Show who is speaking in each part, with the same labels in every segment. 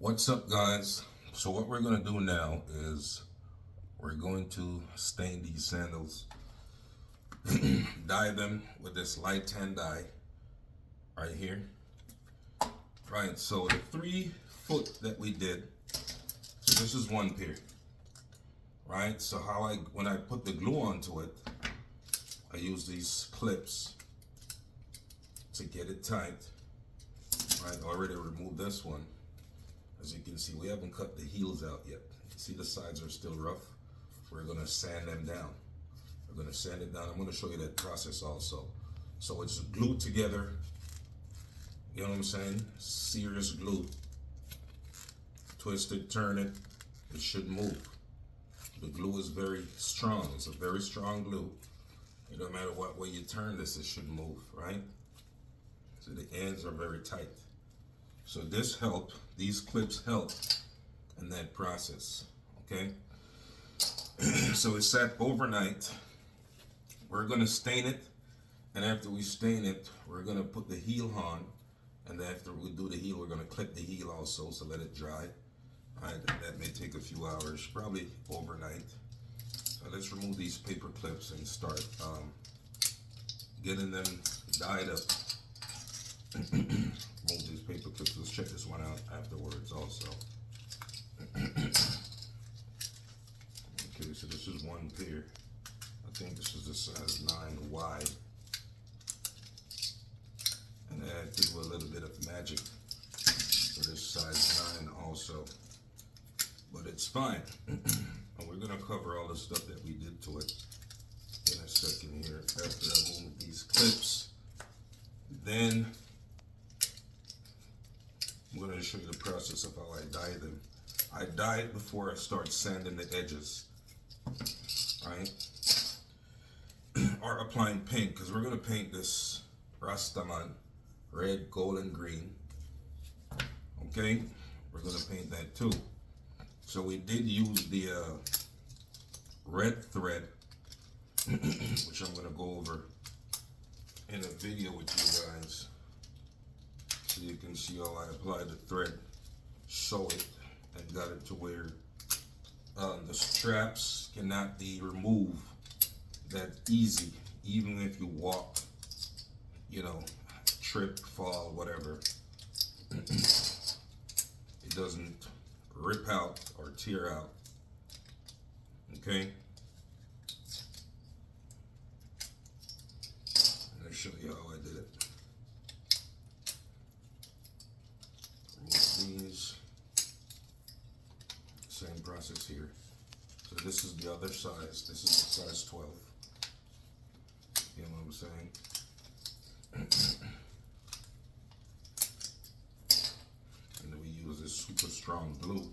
Speaker 1: What's up, guys? So what we're going to do now is we're going to stain these sandals, dye them with this light tan dye right here. Right, so the 3 foot that we did, so this is one pair. Right, so when I put the glue onto it, I use these clips to get it tight. Right, already removed this one. As you can see, we haven't cut the heels out yet. You can see the sides are still rough. We're gonna sand them down. We're gonna sand it down. I'm gonna show you that process also. So it's glued together. You know what I'm saying? Serious glue. Twist it, turn it. It should move. The glue is very strong. It's a very strong glue. It don't matter what way you turn this, it should move, right? So the ends are very tight. So this helped, these clips help in that process, okay? So it sat overnight. We're gonna stain it, and after we stain it, we're gonna put the heel on, and after we do the heel, we're gonna clip the heel also, so let it dry. All right, that may take a few hours, probably overnight. So let's remove these paper clips and start getting them dyed up. Remove these paper clips. Let's check this one out afterwards also. Okay, so this is one pair. I think this is the size 9 wide. And I had to do a little bit of magic for this size 9 also. But it's fine. And we're gonna cover all the stuff that we did to it in a second here. After I move these clips, then I'm going to show you the process of how I dye them. I dye it before I start sanding the edges, right? Or applying paint, because we're going to paint this Rastaman red, gold, and green. Okay, we're going to paint that too. So we did use the red thread, which I'm going to go over in a video with you guys. So you can see how I applied the thread, sew it, and got it to where the straps cannot be removed that easy, even if you walk, you know, trip, fall, whatever. It doesn't rip out or tear out. Okay? Let me show you how I did it. These, same process here. So this is the other size. This is the size 12. You know what I'm saying? And then we use this super strong glue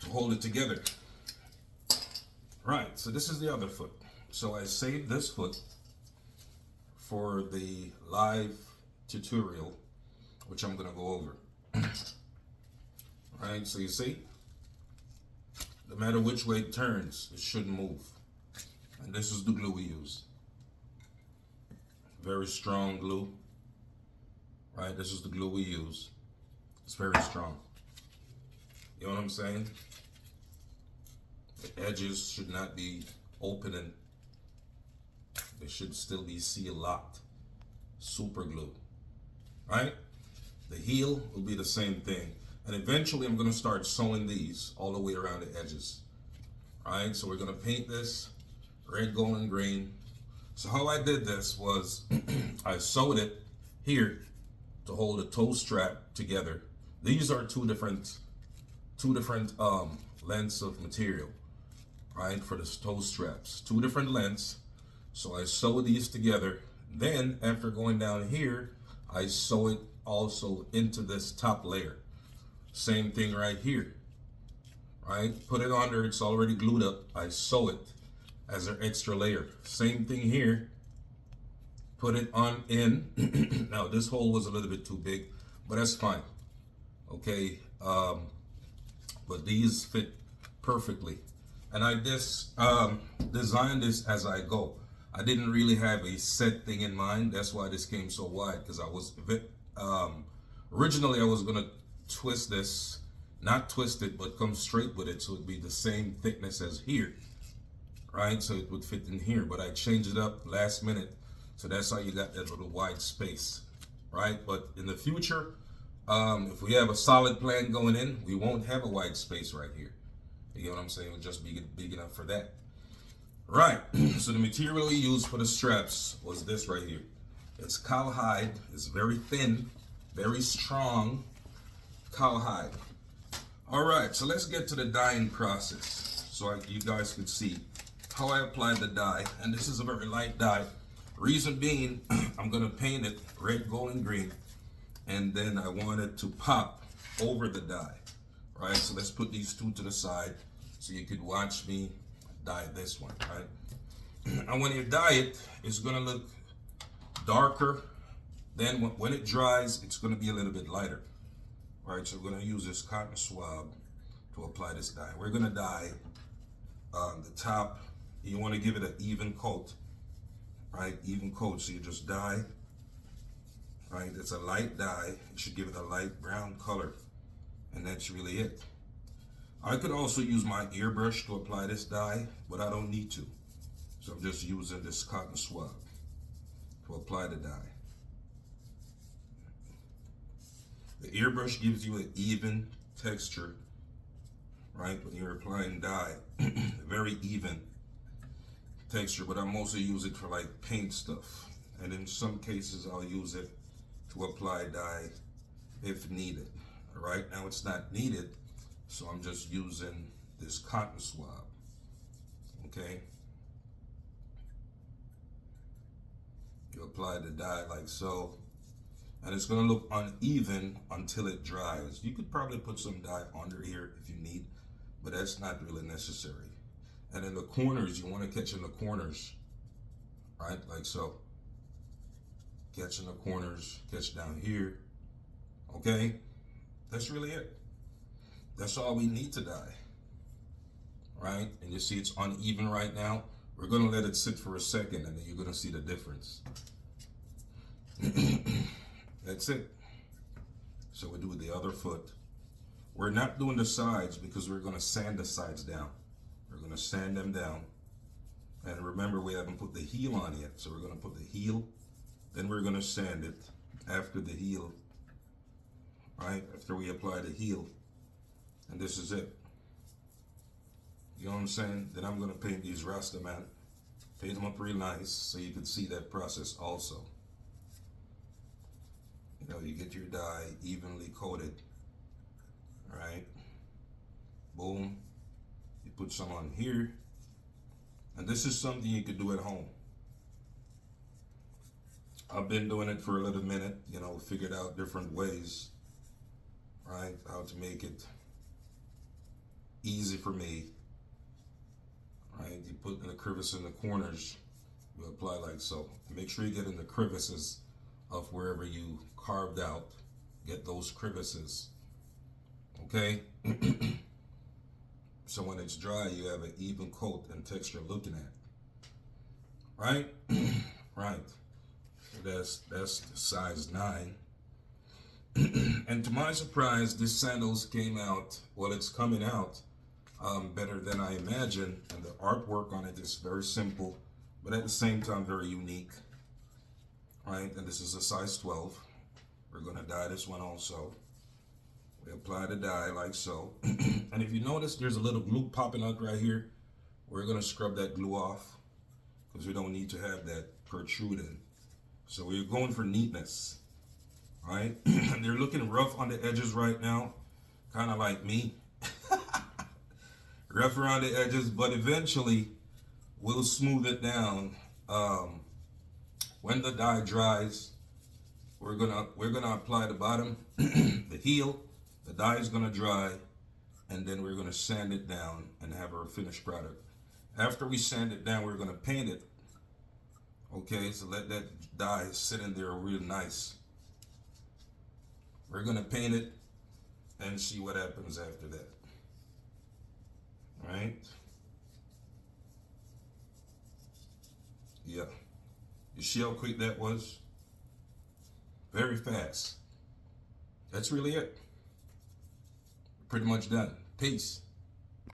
Speaker 1: to hold it together. Right, so this is the other foot. So I saved this foot for the live tutorial, which I'm gonna go over. Right, so you see, no matter which way it turns, it shouldn't move. And this is the glue we use. Very strong glue. Right, this is the glue we use. It's very strong. You know what I'm saying? The edges should not be opening. They should still be seal locked. Super glue. Right? The heel will be the same thing. And eventually I'm going to start sewing these all the way around the edges. Alright, so we're going to paint this red, gold, and green. So how I did this was I sewed it here to hold the toe strap together. These are two different lengths of material, right, for the toe straps. 2 different lengths. So I sew these together. Then after going down here, I sew it also into this top layer. Same thing right here, right? Put it on there, it's already glued up. I sew it as an extra layer. Same thing here. Put it on in. Now this hole was a little bit too big, but that's fine. Okay, but these fit perfectly. And I just designed this as I go. I didn't really have a set thing in mind. That's why this came so wide, because I was originally I was gonna twist this, not twist it, but come straight with it so it'd be the same thickness as here, right? So it would fit in here, but I changed it up last minute. So that's how you got that little wide space, right? But in the future, if we have a solid plan going in, we won't have a wide space right here. You get what I'm saying? It'll just be big enough for that. Right, so the material we used for the straps was this right here. It's cowhide. It's very thin, very strong cowhide. All right, so let's get to the dyeing process so you guys can see how I applied the dye. And this is a very light dye. Reason being, I'm gonna paint it red, gold, and green, and then I want it to pop over the dye. Right, so let's put these two to the side so you could watch me dye this one, right? And when you dye it, it's gonna look darker. Then when it dries, it's gonna be a little bit lighter. Right, so we're gonna use this cotton swab to apply this dye. We're gonna dye the top. You wanna give it an even coat, right? Even coat, so you just dye, right? It's a light dye. You should give it a light brown color, and that's really it. I could also use my airbrush to apply this dye, but I don't need to. So I'm just using this cotton swab to apply the dye. The airbrush gives you an even texture, right? When you're applying dye, very even texture, but I mostly use it for like paint stuff. And in some cases, I'll use it to apply dye if needed. Right now it's not needed, so I'm just using this cotton swab. Okay, you apply the dye like so, and it's going to look uneven until it dries. You could probably put some dye under here if you need, but that's not really necessary. And in the corners, you want to catch in the corners, right, like so. Catch in the corners, catch down here. Okay, that's really it. That's all we need to dye, right? And you see it's uneven right now. We're gonna let it sit for a second, and then you're gonna see the difference. That's it. So we do the other foot. We're not doing the sides because we're gonna sand the sides down. We're gonna sand them down. And remember, we haven't put the heel on yet. So we're gonna put the heel, then we're gonna sand it after the heel, right? After we apply the heel. And this is it. You know what I'm saying? Then I'm gonna paint these Rasta man. Paint them up real nice so you can see that process also. You know, you get your dye evenly coated, right? Boom. You put some on here. And this is something you could do at home. I've been doing it for a little minute, you know, figured out different ways, right? How to make it easy for me, right? You put in the crevice in the corners, you apply like so. Make sure you get in the crevices of wherever you carved out. Get those crevices, okay? So when it's dry, you have an even coat and texture looking at, right? Right. That's the size 9. And to my surprise, this sandals came out, well, it's coming out better than I imagined. And the artwork on it is very simple, but at the same time, very unique, right? And this is a size 12. We're gonna dye this one also. We apply the dye like so. And if you notice, there's a little glue popping out right here. We're gonna scrub that glue off because we don't need to have that protruding. So we're going for neatness, right? They're looking rough on the edges right now, kind of like me. Rough around the edges, but eventually we'll smooth it down. When the dye dries, we're gonna apply the bottom, the heel. The dye is gonna dry, and then we're gonna sand it down and have our finished product. After we sand it down, we're gonna paint it. Okay, so let that dye sit in there real nice. We're gonna paint it and see what happens after that. All right? Yeah. You see how quick that was? Very fast. That's really it. pretty much done. Peace.